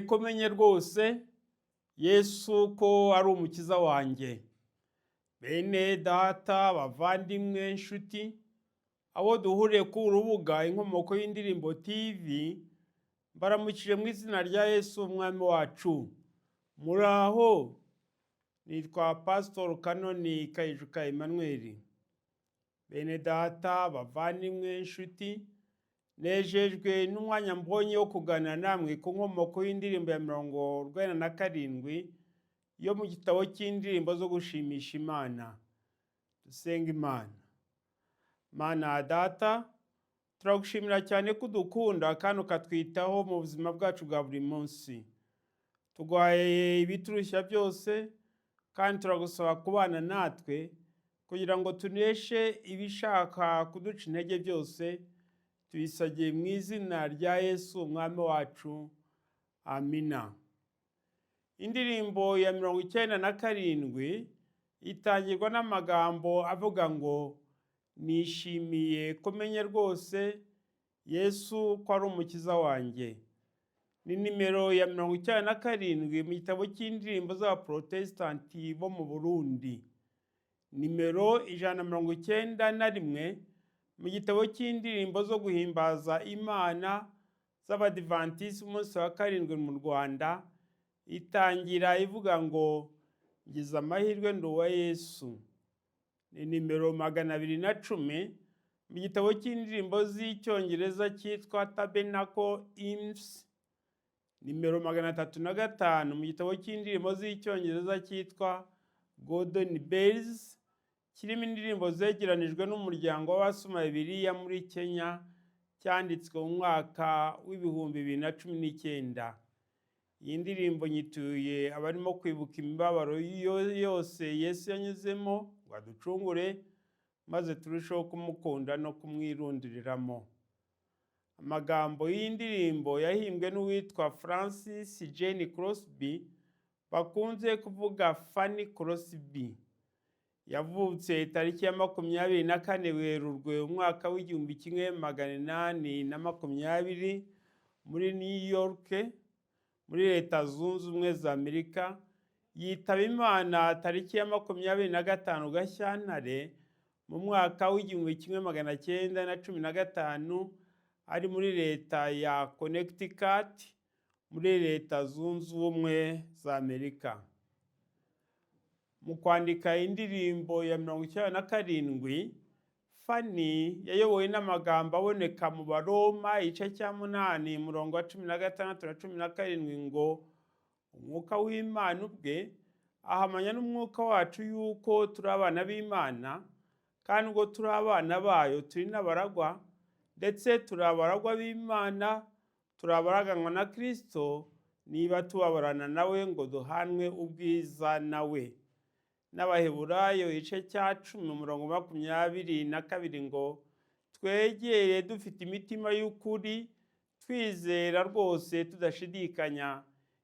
ko menye rwose Yesu ko ari umukiza wanjye. Bene data, bavandimwe, nshuti, abo duhuriye ku rubuga Inkomoko y'Indirimbo TV, mbaramukije mu izina rya Yesu umwami wacu. Muraho, nitwa Pastor Kanoni Kayijuka Emmanuel. Bene data, bavandimwe, nshuti, nejejwe n'umwanya mbonye wo kuganira namwe ku nkomoko y'indirimbo ya 47 yo mu gitabo cy'indirimbo zo gushimisha Imana. Dusenga Imana. Mana Data, turagushimira cyane ko udukunda kandi ukatwitaho mu buzima bwacu bwa buri munsi. Tuguhaye ibiturushya byose kandi turagusaba kubana natwe kugira ngo tuneshe ibishaka kuduca intege byose. Tubisagiye mu izina rya Yesu umwami wacu. Amina. Indirimbo ya 97 itangirwa n'amagambo avuga ngo nishimiye kumenya rwose Yesu ko ari umukiza wanjye. Ni nimero ya 97 mu gitabo cy'indirimbo z'abaprotestanti bo mu Burundi. Nimero 191 mu gitabo cy'indirimbo zo guhimbaza Imana z'Abadiventisi umunsi wa karindwi mu Rwanda, itangira ivuga ngo ngize amahirwe ndi uwa Yesu. Ni nimero 210 mu gitabo cy'indirimbo z'icyongereza cyitwa Tabernacle Hymns, nimero 305 mu gitabo cy'indirimbo z'icyongereza cyitwa Golden Bells, kirimo indirimbo zegeranijwe n'umuryango w'abasoma Bibiliya muri Kenya, cyanditswe mu mwaka w'ibihumbi 2019. Iyi ndirimbo nyituye abarimo kwibuka imibabaro yose Yesu yanyuzemo ngo aducungure, maze turusheho kumukunda no kumwirundiriramo. Amagambo y'indirimbo yahimbwe n'uwitwa Francis Jane Crosby, bakunze kuvuga Fanny Crosby. Yavutse tariki ya 24 Werurwe umwaka w'1820 muri New York muri Leta Zunze Ubumwe za Amerika. Yitaba Imana tariki ya 25 Gashyantare mu mwaka w'1915 ari muri Leta ya Connecticut muri Leta Zunze Ubumwe za Amerika. Mu kwandika indirimbo ya 97, Fanny yayobowe n'amagambo aboneka mu Baroma igice cya 8 umurongo wa 16 na 17 ngo umwuka w'Imana ubwe ahamanya n'umwuka wacu yuko turi abana b'Imana, kandi ubwo turi abana bayo turi n'abaragwa, ndetse turi abaragwa b'Imana, turi abaraganwa na Kristo niba tubabarana nawe ngo duhanwe ubwiza nawe. N'Abaheburayo igice cya 10 umurongo 22 ngo twegere dufite imitima y'ukuri, twizera rwose tudashidikanya,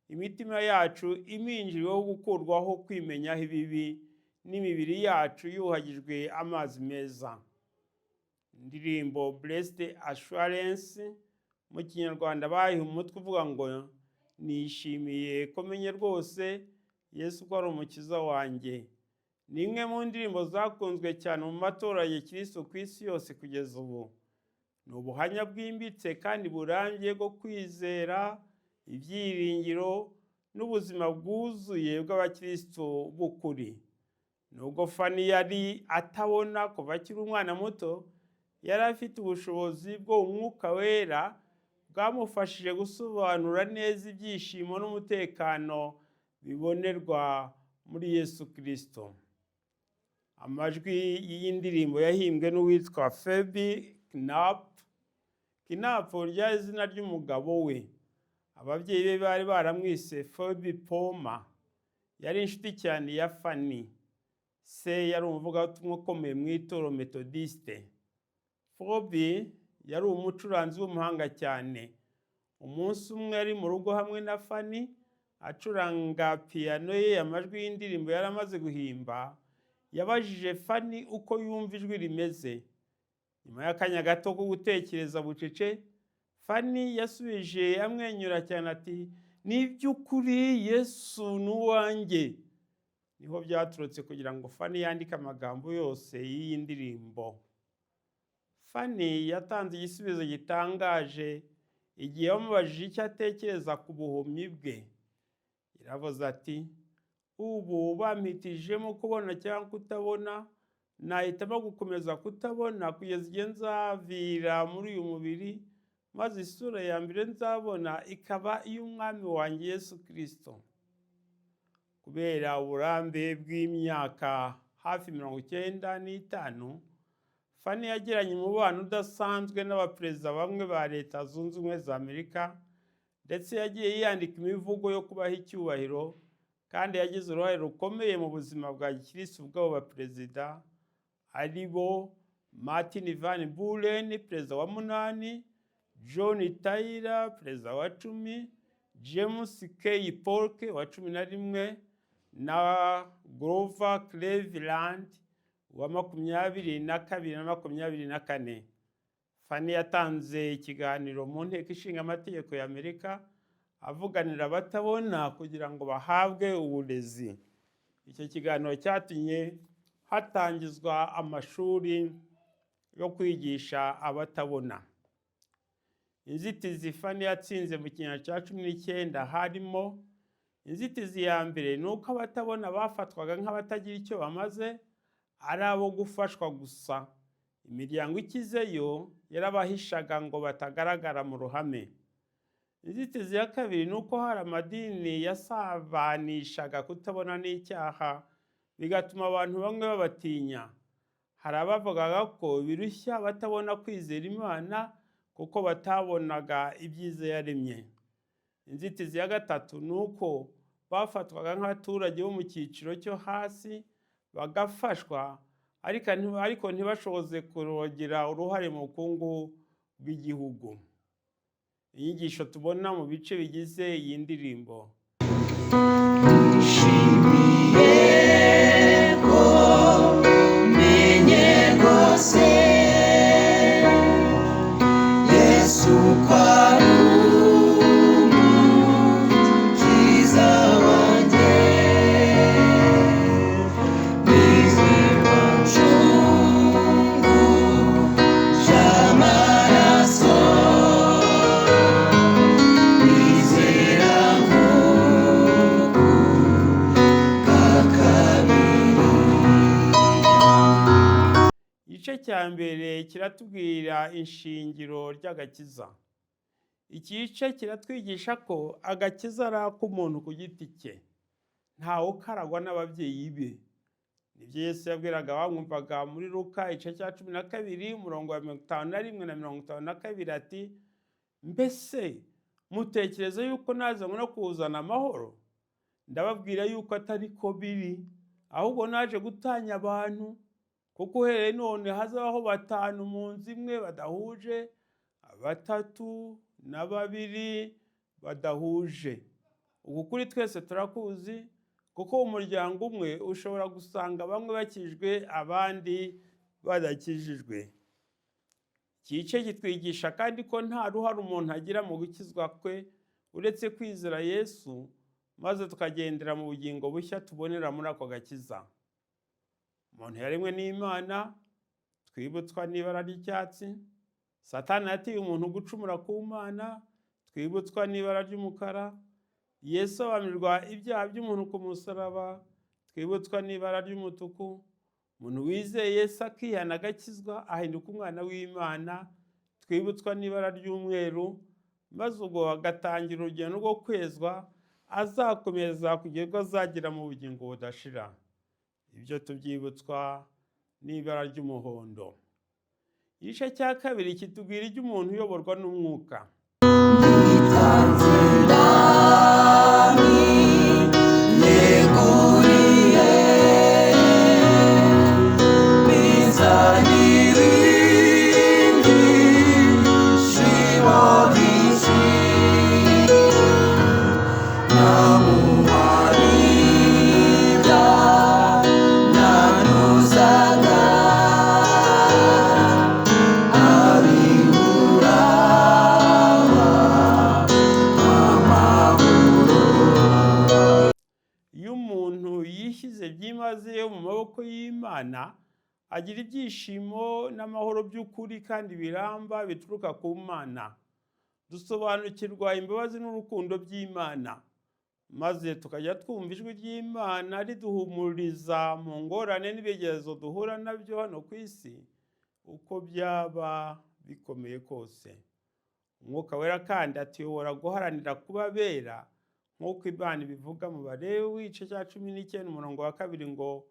imitima yacu iminjiriweho gukurwaho kwimenyaho ibibi, n'imibiri yacu yuhagijwe amazi meza. Indirimbo Blessed Assurance mu Kinyarwanda bayiha umutwe uvuga ngo nishimiye kumenya rwose Yesu ko ari umukiza wanjye. Ni imwe mu ndirimbo zakunzwe cyane mu matora ya Kristo ku isi yose kugeza ubu. Ni ubuhamya bwimbitse kandi burambye bwo kwizera, ibyiringiro n'ubuzima bwuzuye bw'abakristo b'ukuri. Nubwo Fanny yari atabona kuva akiri umwana muto, yari afite ubushobozi bwo Umwuka Wera bwamufashije gusobanura neza ibyishimo n'umutekano bibonerwa muri Yesu Kristo. Amajwi y'iyi ndirimbo yahimbwe n'uwitwa Phoebe Knapp. Knapp ryari izina ry'umugabo we. Ababyeyi be bari baramwise Phoebe Palmer. Yari inshuti cyane ya Fanny. Se yari umuvugabutumwa ukomeye mu itorero Methodiste. Phoebe yari umucuranzi w'umuhanga cyane. Umunsi umwe ari mu rugo hamwe na Fanny, acuranga piano ye, amajwi y'indirimbo yari amaze guhimba, yabajije Fanny uko yumva ijwi rimeze. Nyuma y'akanya gato ko gutekereza bucece, Fanny yasubije amwenyura cyane ati n'iby'ukuri Yesu n'uwanjye. Niho byaturutse kugira ngo Fanny yandike amagambo yose y'iyi ndirimbo. Fanny yatanze igisubizo gitangaje igihe bamubajije icyo atekereza ku buhumyi bwe. Yaravuze ati, ubu bampitijemo kubona cyangwa kutabona, nahitamo gukomeza kutabona kugeza igihe nzavira muri uyu mubiri, maze isura ya mbere nzabona ikaba iy'umwami wanjye Yesu Kristo. Kubera uburambe bw'imyaka hafi 95, Fanny yagiranye umubano udasanzwe n'abaperezida bamwe ba Leta Zunze Ubumwe za Amerika, ndetse yagiye yandika imivugo yo kubaha icyubahiro, kandi yagize uruhare rukomeye mu buzima bwa gikirisitu bw'abo baperezida, ari bo Martin Van Buren, perezida wa 8, John Tyler, perezida wa 10, James K. Polk wa 11, na Grover Cleveland wa 22 na 24. Fanny yatanze ikiganiro mu nteko ishinga amategeko ya Amerika avuganira abatabona kugira ngo bahabwe uburezi. Icyo kiganiro cyatumye hatangizwa amashuri yo kwigisha abatabona. Inzitizi Fanny yatsinze mu kinyejana cya 19 harimo: inzitizi ya mbere ni uko abatabona bafatwaga nk'abatagira icyo bamaze, ari abo gufashwa gusa. Imiryango ikizeyo yarabahishaga ngo batagaragara mu ruhame. Inzitizi ya kabiri ni uko hari amadini yasabanishaga kutabona n'icyaha, bigatuma abantu bamwe babatinya. Hari abavugaga ko birushya batabona kwizera Imana kuko batabonaga ibyiza yaremye. Inzitizi ya gatatu ni uko bafatwaga nk'abaturage bo mu cyiciro cyo hasi, bagafashwa ariko ntibashoboze kugira uruhare mu bukungu bw'igihugu. Inyigisho tubona mu bice bigize iyi ndirimbo: igice cya mbere kiratubwira ishingiro ry'agakiza. Iki gice kiratwigisha ko agakiza ari ak'umuntu ku giti cye, ntawe ukaragwa n'ababyeyi be. Nibyo Yesu yabwiraga abamwumvaga muri Luka igice cya 12 umurongo wa 51 na 52 ati, mbese mutekereza yuko nazanywe no kuzana amahoro? Ndababwira yuko atari ko biri, ahubwo naje gutanya abantu. Kuko uhereye none hazabaho 5 mu nzu imwe badahuje, 3 na 2 badahuje. Uku kuri twese turakuzi, kuko umuryango umwe ushobora gusanga bamwe bakijijwe abandi badakijijwe. Iki gice kitwigisha kandi ko nta ruhare umuntu agira mu gukizwa kwe uretse kwizera Yesu, maze tukagendera mu bugingo bushya tubonera muri ako gakiza. Umuntu yaremwe n'Imana, twibutswa n'ibara ry'icyatsi. Satani yateye umuntu gucumura ku Mana, twibutswa n'ibara ry'umukara. Yesu abamirwa ibyaha by'umuntu ku musaraba, twibutswa n'ibara ry'umutuku. Umuntu wizeye Yesu akihana agakizwa ahinduka umwana w'Imana, twibutswa n'ibara ry'umweru, maze ubwo agatangira urugendo rwo kwezwa, azakomeza kugera ubwo azagera mu bugingo budashira. Ibyo tubyibutswa n'ibara ry'umuhondo. Igice cya kabiri kitubwira iby'umuntu uyoborwa n'umwuka. Imana agira ibyishimo n'amahoro by'ukuri kandi biramba bituruka ku Mana. Dusobanukirwa imbabazi n'urukundo by'Imana, maze tukajya twumva ijwi ry'Imana riduhumuriza mu ngorane n'ibigeragezo duhura nabyo hano ku isi, uko byaba bikomeye kose. Umwuka Wera kandi atuyobora guharanira kuba abera, nk'uko Imana ibivuga mu Balewi igice cya 19 umurongo wa 2 ngo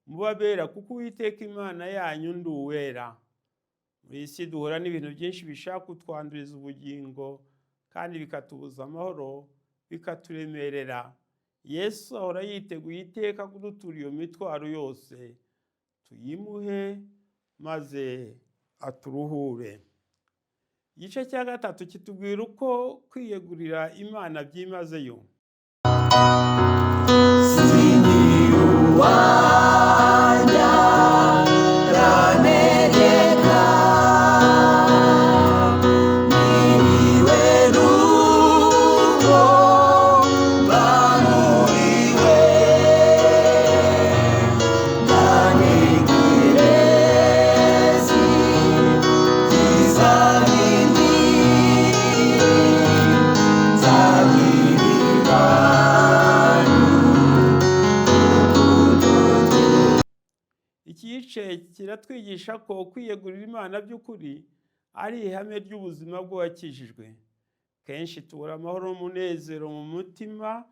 mube abera kuko Uwiteka Imana yanyu ndi uwera. Muri isi duhura n'ibintu byinshi bishaka kutwanduriza ubugingo kandi bikatubuza amahoro, bikaturemerera. Yesu ahora yiteguye iteka kudutura iyo mitwaro yose, tuyimuhe maze aturuhure. Igice cya 3 kitubwira uko kwiyegurira Imana byimazeyo. Kiratwigisha ko kwiyegurira Imana by'ukuri ari ihame ry'ubuzima bw'uwakijijwe. Kenshi tubura amahoro n'umunezero mu mutima,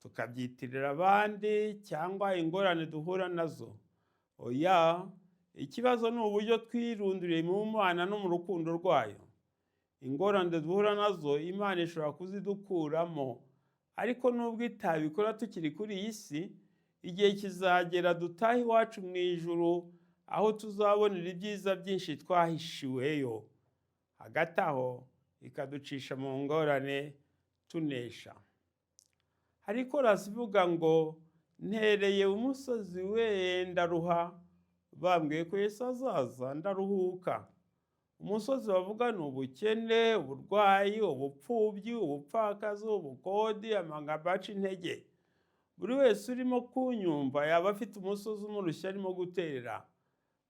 tukabyitirira abandi cyangwa ingorane duhura nazo. Oya, ikibazo ni uburyo twirunduriye mu Mana no mu rukundo rwayo. Ingorane duhura nazo Imana ishobora kuzidukuramo, ariko nubwo itabikora tukiri kuri iyi si, igihe kizagera dutahe iwacu mu ijuru, aho tuzabonera ibyiza byinshi twahishiweyo. Hagati aho ikaducisha mu ngorane tunesha. Hari korasi ivuga ngo ntereye umusozi we ndaruha, bambwiye ko Yesu azaza ndaruhuka. Umusozi bavuga ni ubukene, uburwayi, ubupfubyi, ubupfakazi, ubukode, amagambo aca intege. Buri wese urimo kunyumva yaba afite umusozi umurushya arimo guterera.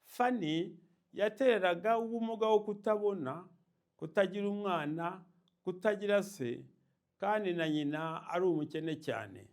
Fani yatereraga ubumuga wo kutabona, kutagira umwana, kutagira se, kandi na nyina ari umukene cyane.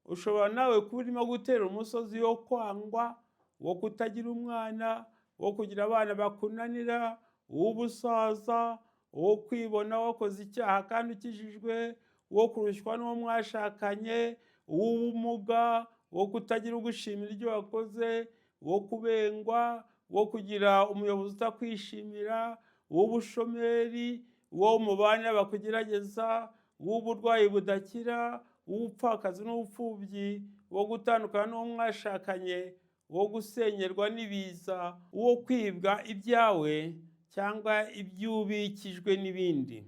Ushobora nawe kuba urimo gutera umusozi wo kwangwa, wo kutagira umwana, wo kugira abana bakunanira, uw'ubusaza, uwo kwibona wakoze icyaha kandi ukijijwe, uwo kurushywa n'uwo mwashakanye, uw'ubumuga, wo kutagira ugushimira ibyo wakoze, uwo kubengwa, uwo kugira umuyobozi utakwishimira, uw'ubushomeri, uwo mubana bakugerageza, uw'uburwayi budakira, uw'ubupfakazi n'ubupfubyi, uwo gutandukana n'uwo mwashakanye, uwo gusenyerwa n'ibiza, uwo kwibwa ibyawe cyangwa iby'ubikijwe n'ibindi.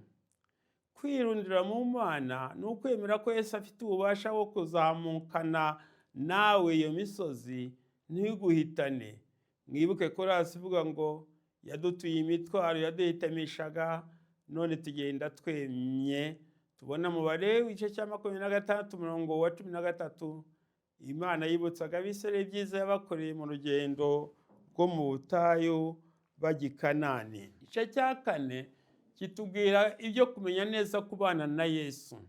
Kwirundira mu Mana ni ukwemera ko Yesu afite ububasha bwo kuzamukana nawe iyo misozi ntiguhitane. Mwibuke korasi ivuga ngo yadutuye imitwaro yaduhitamishaga, none tugenda twemye. Tubona mu Balewi igice cya 26 umurongo wa 13, Imana yibutsaga Abisirayeli ibyiza yabakoreye mu rugendo rwo mu butayu bajya i Kanani. Igice cya 4 kitubwira ibyo kumenya neza kubana na Yesu.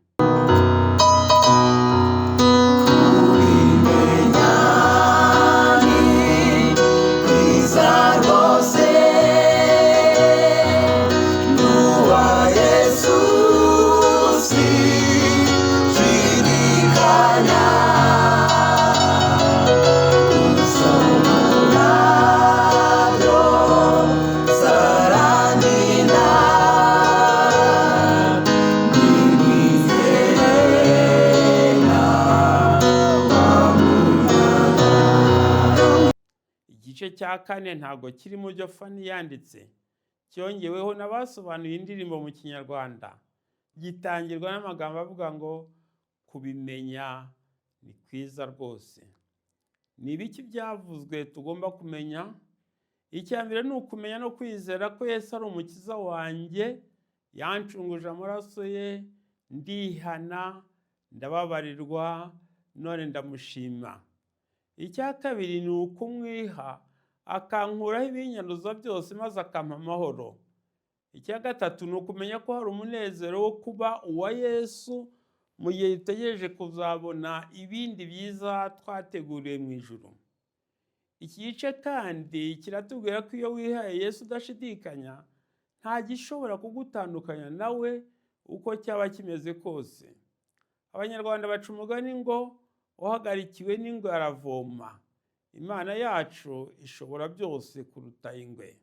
Igice cya 4 ntabwo kiri mu byo Fani yanditse, cyongeweho n'abasobanuye indirimbo mu Kinyarwanda. Gitangirwa n'amagambo avuga ngo kubimenya ni kwiza rwose. Ni ibiki byavuzwe tugomba kumenya? Icya mbere ni ukumenya no kwizera ko Yesu ari umukiza wanjye, yancunguje amaraso ye, ndihana, ndababarirwa, none ndamushima. icya kabiri ni ukumwiha akankuraho ibinyanduza byose maze akampa amahoro. Icya gatatu ni ukumenya ko hari umunezero wo kuba uwa Yesu mu gihe dutegereje kuzabona ibindi byiza twateguriwe mu ijuru. Iki gice kandi kiratubwira ko iyo wihaye Yesu udashidikanya, nta gishobora kugutandukanya nawe uko cyaba kimeze kose. Abanyarwanda baca umugani ngo uhagarikiwe n'ingwe aravoma. Imana yacu ishobora byose kuruta ingwe.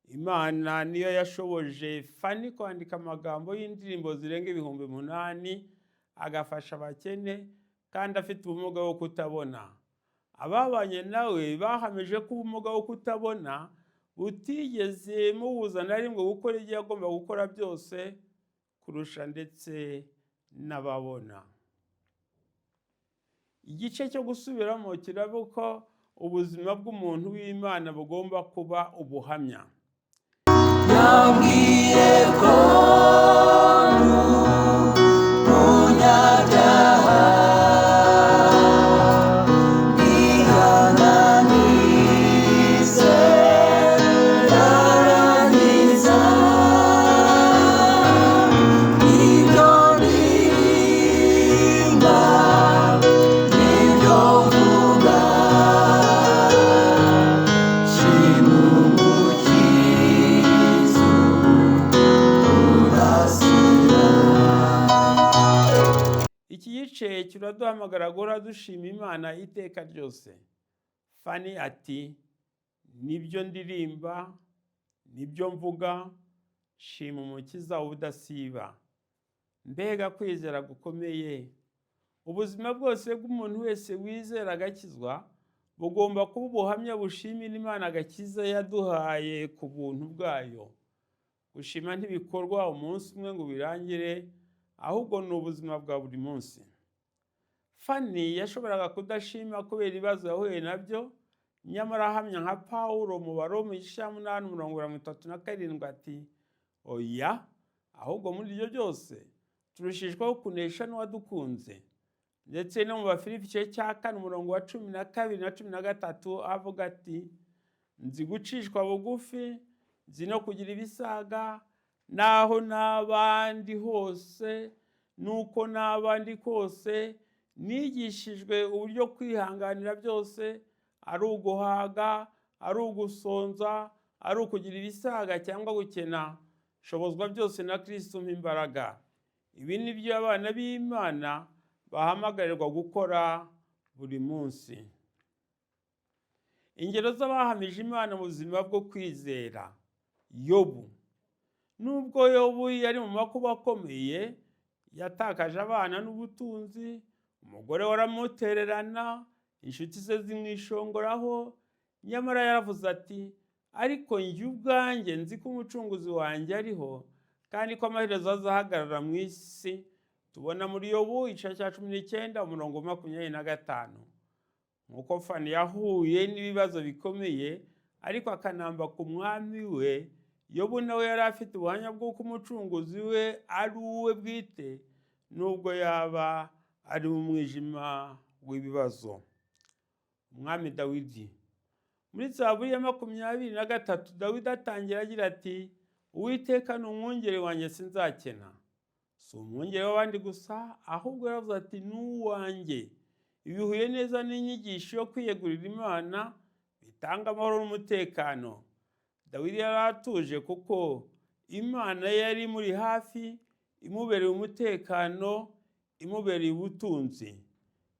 Imana niyo yashoboje Fanny kwandika amagambo y'indirimbo zirenga 8,000 agafasha abakene kandi afite ubumuga bwo kutabona. Ababanye nawe bahamije ko ubumuga bwo kutabona butigeze mubuza na rimwe gukora ibyo yagomba gukora byose kurusha ndetse n'ababona. Igice cyo gusubiramo kiravuga ko ubuzima bw'umuntu w'Imana bugomba kuba ubuhamya. Yambwiye ko umunyabyaha ihananize yarangiza ibyo ndirimba n'ibyo mvuga shima umukiza urasira. Iki gice kiraduhamagara guhora dushima Imana iteka ryose. Fanny ati, nibyo ndirimba, nibyo mvuga, shima umukiza udasiba. Mbega kwizera gukomeye! Ubuzima bwose bw'umuntu wese wizera agakizwa bugomba kuba ubuhamya bushimira Imana agakiza yaduhaye ku buntu bwayo. Gushima ntibikorwa umunsi umwe ngo birangire, ahubwo ni ubuzima bwa buri munsi. Fanny yashoboraga kudashima kubera ibibazo yahuye nabyo, nyamara ahamya nka Pawulo mu Baroma 8:37 ati, oya, ahubwo muri ibyo byose turushishwaho kunesha n'uwadukunze. Ndetse no mu Bafilipi 4:12 na 13 avuga ati, nzi gucishwa bugufi, nzi no kugira ibisaga, naho n'abandi hose nuko n'abandi kose nigishijwe uburyo kwihanganira byose, ari uguhaga, ari ugusonza, ari ukugira ibisaga cyangwa gukena, shobozwa byose na Kristo umpa imbaraga. Ibi ni byo abana b'Imana bahamagarirwa gukora buri munsi. Ingero z'abahamije Imana mu buzima bwo kwizera. Yobu. Nubwo Yobu yari mu makuba akomeye, yatakaje abana n'ubutunzi, umugore waramutererana, inshuti ze zimwishongoraho, nyamara yaravuze ati, ariko njye ubwanjye nzi ko umucunguzi wanjye ariho, kandi ko amaherezo azahagarara mu isi. Tubona muri Yobu 19:25. Nk'uko Fanny yahuye n'ibibazo bikomeye ariko akanamba ku mwami we, Yobu nawe yari afite ubuhamya bw'uko umucunguzi we ari uwe bwite, nubwo yaba ari mu mwijima w'ibibazo. Umwami Dawidi. Muri Zaburi ya 23 Dawidi atangira agira ati, Uwiteka ni umwungeri wanjye sinzakena. Si umwungeri w'abandi gusa, ahubwo yaravuze ati, n'uwanjye. Ibihuye neza n'inyigisho yo kwiyegurira Imana bitanga amahoro n'umutekano. Dawidi yari atuje kuko Imana yari muri hafi, imubereye umutekano, imubereye ubutunzi.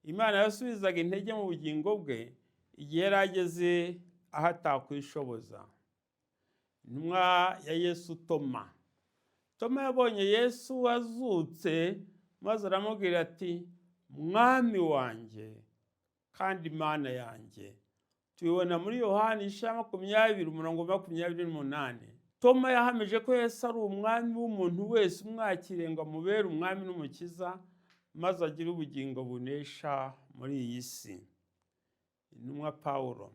Imana yasubizaga intege mu bugingo bwe igihe yari ageze aho atakwishoboza. Intumwa ya Yesu Toma. Toma yabonye Yesu wazutse maze aramubwira ati, Mwami wanjye kandi Imana yanjye. Tubibona muri Yohana 20:28. Toma yahamije ko Yesu ari umwami w'umuntu wese umwakiriye ngo amubere umwami n'umukiza, maze agira ubugingo bunesha muri iyi si. Intumwa Pawulo.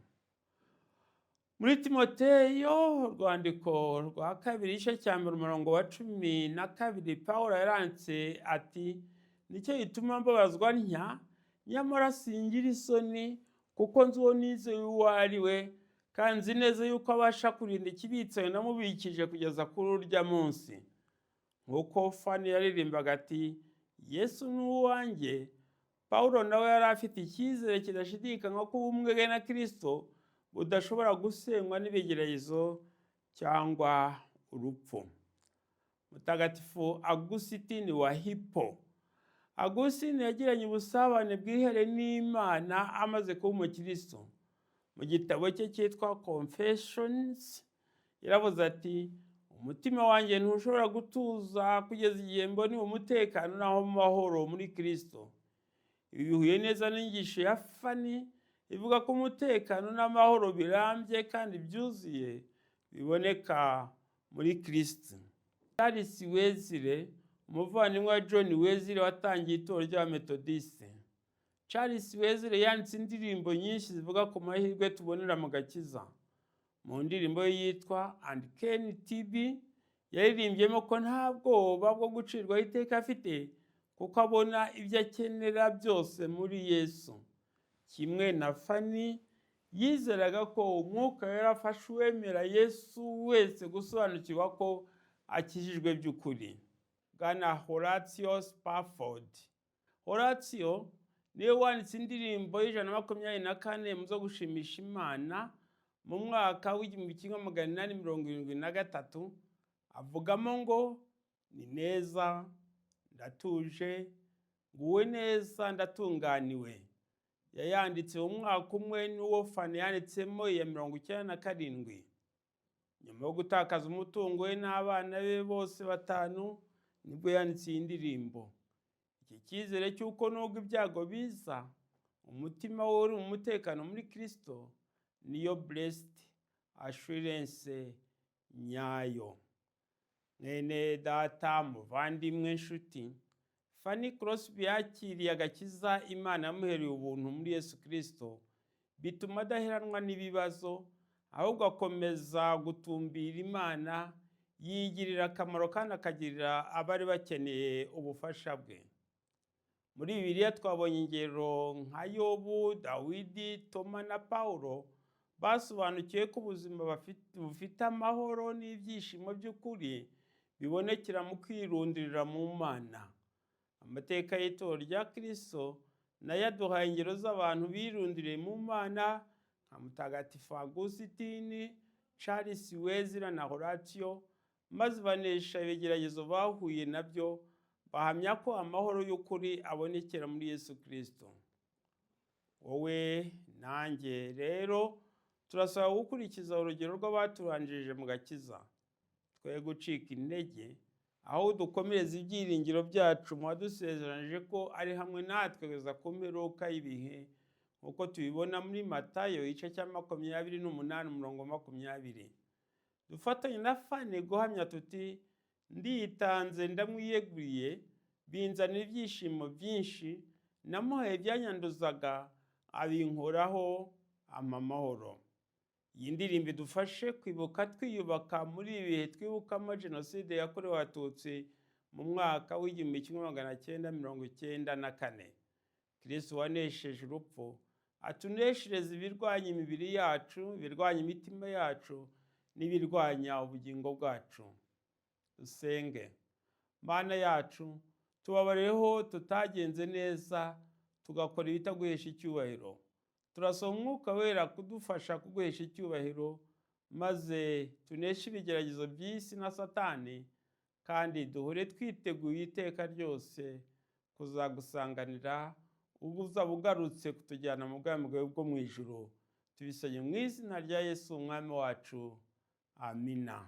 Muri Timoteyo urwandiko rwa 2:12 Pawulo yaranditse ati, nicyo gituma mbabazwa ntya, nyamara singira isoni, kuko nzi uwo nizeye uwo ari we, kandi nzi neza yuko abasha kurinda ikibitsayo namubikije kugeza kuri urya munsi. Nk'uko Fani yaririmbaga ati Yesu ni uwanjye, Pawulo nawe yari afite icyizere kidashidikanywa ko ubumwe bwe na Kristo budashobora gusenywa n'ibigeragezo cyangwa urupfu. Mutagatifu Agusitini wa Hippo. Agusitini yagiranye ubusabane bwihariye n'Imana amaze kuba umukristo. Mu gitabo cye cyitwa Confessions yaravuze ati umutima wanjye ntushobora gutuza kugeza igihe mboneye umutekano n'aho mu mahoro muri Kristo. Ibi bihuye neza n'inyigisho ya Fani ivuga ko umutekano n'amahoro birambye kandi byuzuye biboneka muri Kristo. Charles Wesley, umuvandimwe wa John Wesley watangiye itorero ry'Abametodiste. Charles Wesley yanditse indirimbo nyinshi zivuga ku mahirwe tubonera mu gakiza. Mu ndirimbo ye yitwa And Ken TB yaririmbyemo ko nta bwoba bwo gucirwaho iteka afite kuko abona ibyo akenera byose muri Yesu. Kimwe na Fani yizeraga ko umwuka yarafashe uwemera Yesu wese gusobanukirwa ko akijijwe by'ukuri. Bwana Horatio Spafford. Horatio niwe wanditse indirimbo y'124 mu zo gushimisha Imana mu mwaka w'1873. Avugamo ngo ni neza ndatuje, nguwe neza ndatunganiwe. Yayanditse mu mwaka umwe n'uwo Fani yanditsemo ya 97. Nyuma yo gutakaza umutungo we n'abana be bose 5 nibwo yanditse iyi ndirimbo. Iki cyizere cy'uko nubwo ibyago biza umutima we uri mu mutekano muri Kristo niyo blessed assurance nyayo. Mwene data, muvandimwe, nshuti, Fanny Crosby yakiriye agakiza Imana yamuhereye ubuntu muri Yesu Kristo, bituma adaheranwa n'ibibazo, ahubwo akomeza gutumbira Imana, yigirira akamaro kandi akagirira abari bakeneye ubufasha bwe. Muri Bibiliya twabonye ingero nka Yobu, Dawidi, Toma na Pawulo basobanukiwe ko ubuzima bufite amahoro n'ibyishimo by'ukuri bibonekera mu kwirundirira mu Mana. Amateka y'itorero rya Kristo nayo aduhaye ingero z'abantu birundiriye mu Mana nka Mutagatifu Agusitini, Charles Wesley na Horatio, maze banesha ibigeragezo bahuye nabyo, bahamya ko amahoro y'ukuri abonekera muri Yesu Kristo. Wowe nanjye rero turasaba gukurikiza urugero rw'abaturanjije mu gakiza, twe gucika intege, aho dukomereza ibyiringiro byacu mu wadusezeranije ko ari hamwe natwe kugeza ku mperuka y'ibihe, nk'uko tubibona muri Matayo igice cya 28:20. Dufatanye na Fani guhamya tuti nditanze ndamwiyeguriye, binzanira ibyishimo byinshi, namuhaye ibyanyanduzaga abinkoraho amahoro. Iyi ndirimbo idufashe kwibuka twiyubaka muri ibi bihe twibukamo Jenoside yakorewe Abatutsi mu mwaka w'1994. Kristo wanesheje urupfu atuneshereza ibirwanya imibiri yacu, ibirwanya imitima yacu n'ibirwanya ubugingo bwacu. Dusenge. Mana yacu, tubabareho tutagenze neza tugakora ibitaguhesha icyubahiro. Turasaba Umwuka Wera kudufasha kuguhesha icyubahiro, maze tuneshe ibigeragezo by'isi na Satani, kandi duhure twiteguye iteka ryose kuzagusanganira ubwo uzaba ugarutse kutujyana mu bwami bwawe bwo mu ijuru. Tubisabye mu izina rya Yesu umwami wacu. Amina.